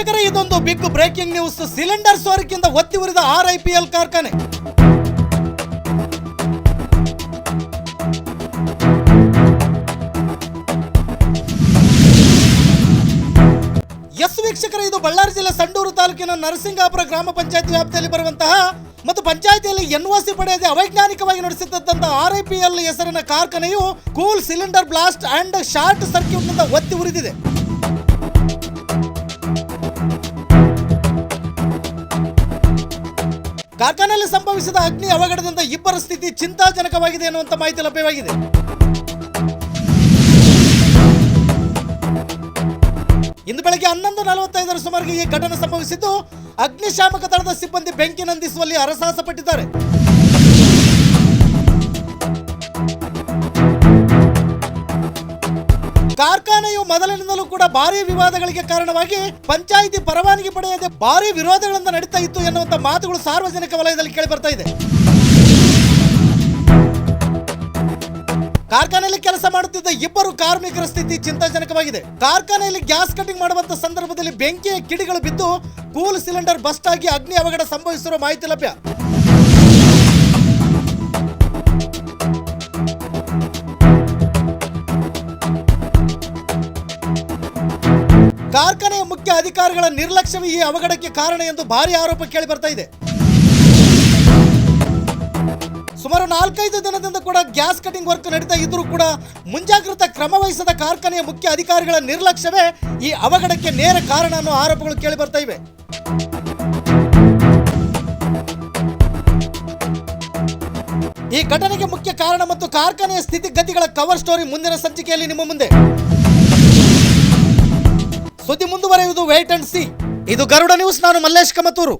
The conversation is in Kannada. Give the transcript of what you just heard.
ವೀಕ್ಷಕರೇ, ಇದೊಂದು ಬಿಗ್ ಬ್ರೇಕಿಂಗ್ ನ್ಯೂಸ್. ಸಿಲಿಂಡರ್ ಸೋರಿಕೆಯಿಂದ ಒತ್ತಿ ಉರಿದ RIPL ಕಾರ್ಖಾನೆ. ವೀಕ್ಷಕರೇ, ಇದು ಬಳ್ಳಾರಿ ಜಿಲ್ಲೆ ಸಂಡೂರು ತಾಲೂಕಿನ ನರಸಿಂಗಾಪುರ ಗ್ರಾಮ ಪಂಚಾಯತ್ ವ್ಯಾಪ್ತಿಯಲ್ಲಿ ಬರುವಂತಹ ಮತ್ತು ಪಂಚಾಯತಿಯಲ್ಲಿ NOC ಪಡೆಯದೆ ಅವೈಜ್ಞಾನಿಕವಾಗಿ ನಡೆಸುತ್ತಿದ್ದಂತಹ RIPL ಹೆಸರಿನ ಕಾರ್ಖಾನೆಯು ಕೂಲ್ cylinder blast and short circuit ನಿಂದ ಒತ್ತಿ ಉರಿದಿದೆ. ಕಾರ್ಖಾನೆಯಲ್ಲಿ ಸಂಭವಿಸಿದ ಅಗ್ನಿ ಅವಘಡದಿಂದ ಇಬ್ಬರ ಸ್ಥಿತಿ ಚಿಂತಾಜನಕವಾಗಿದೆ ಎನ್ನುವಂತ ಮಾಹಿತಿ ಲಭ್ಯವಾಗಿದೆ. ಇಂದು ಬೆಳಗ್ಗೆ 11:45 ಸುಮಾರಿಗೆ ಈ ಘಟನೆ ಸಂಭವಿಸಿದ್ದು, ಅಗ್ನಿಶಾಮಕ ದಳದ ಸಿಬ್ಬಂದಿ ಬೆಂಕಿ ನಂದಿಸುವಲ್ಲಿ ಹರಸಾಹಸ ಪಟ್ಟಿದ್ದಾರೆ. ಕಾರ್ಖಾನೆಯು ಮೊದಲಿನಿಂದಲೂ ಕೂಡ ಭಾರಿ ವಿವಾದಗಳಿಗೆ ಕಾರಣವಾಗಿ ಪಂಚಾಯಿತಿ ಪರವಾನಗಿ ಪಡೆಯದೆ ಭಾರಿ ವಿರೋಧಗಳಿಂದ ನಡೀತಾ ಇತ್ತು ಎನ್ನುವಂತ ಮಾತುಗಳು ಸಾರ್ವಜನಿಕ ವಲಯದಲ್ಲಿ ಕೇಳಿ ಬರ್ತಾ ಇದೆ. ಕಾರ್ಖಾನೆಯಲ್ಲಿ ಕೆಲಸ ಮಾಡುತ್ತಿದ್ದ ಇಬ್ಬರು ಕಾರ್ಮಿಕರ ಸ್ಥಿತಿ ಚಿಂತಾಜನಕವಾಗಿದೆ. ಕಾರ್ಖಾನೆಯಲ್ಲಿ ಗ್ಯಾಸ್ ಕಟಿಂಗ್ ಮಾಡುವಂತ ಸಂದರ್ಭದಲ್ಲಿ ಬೆಂಕಿಯ ಕಿಡಿಗಳು ಬಿದ್ದು ಕೂಲ್ ಸಿಲಿಂಡರ್ ಬಸ್ಟ್ ಆಗಿ ಅಗ್ನಿ ಅವಘಡ ಸಂಭವಿಸಿರುವ ಮಾಹಿತಿ ಲಭ್ಯ. ಕಾರ್ಖಾನೆಯ ಮುಖ್ಯ ಅಧಿಕಾರಿಗಳ ನಿರ್ಲಕ್ಷ್ಯವೇ ಈ ಅವಘಡಕ್ಕೆ ಕಾರಣ ಎಂದು ಭಾರಿ ಆರೋಪ ಕೇಳಿ ಬರ್ತಾ ಇದೆ. ಸುಮಾರು 4-5 ದಿನದಿಂದ ಕೂಡ ಗ್ಯಾಸ್ ಕಟಿಂಗ್ ವರ್ಕ್ ನಡೀತಾ ಇದ್ರೂ ಕೂಡ ಮುಂಜಾಗ್ರತಾ ಕ್ರಮ ವಹಿಸದ ಕಾರ್ಖಾನೆಯ ಮುಖ್ಯ ಅಧಿಕಾರಿಗಳ ನಿರ್ಲಕ್ಷ್ಯವೇ ಈ ಅವಘಡಕ್ಕೆ ನೇರ ಕಾರಣ ಅನ್ನೋ ಆರೋಪಗಳು ಕೇಳಿ ಬರ್ತಾ ಇವೆ. ಈ ಘಟನೆಗೆ ಮುಖ್ಯ ಕಾರಣ ಮತ್ತು ಕಾರ್ಖಾನೆಯ ಸ್ಥಿತಿಗತಿಗಳ ಕವರ್ ಸ್ಟೋರಿ ಮುಂದಿನ ಸಂಚಿಕೆಯಲ್ಲಿ ನಿಮ್ಮ ಮುಂದೆ. ಸುದ್ದಿ ಮುಂದುವರೆಯುವುದು ವೇಟ್ ಅಂಡ್ ಸಿ. ಇದು ಗರುಡ ನ್ಯೂಸ್. ನಾನು ಮಲ್ಲೇಶ್ ಕಮತೂರು.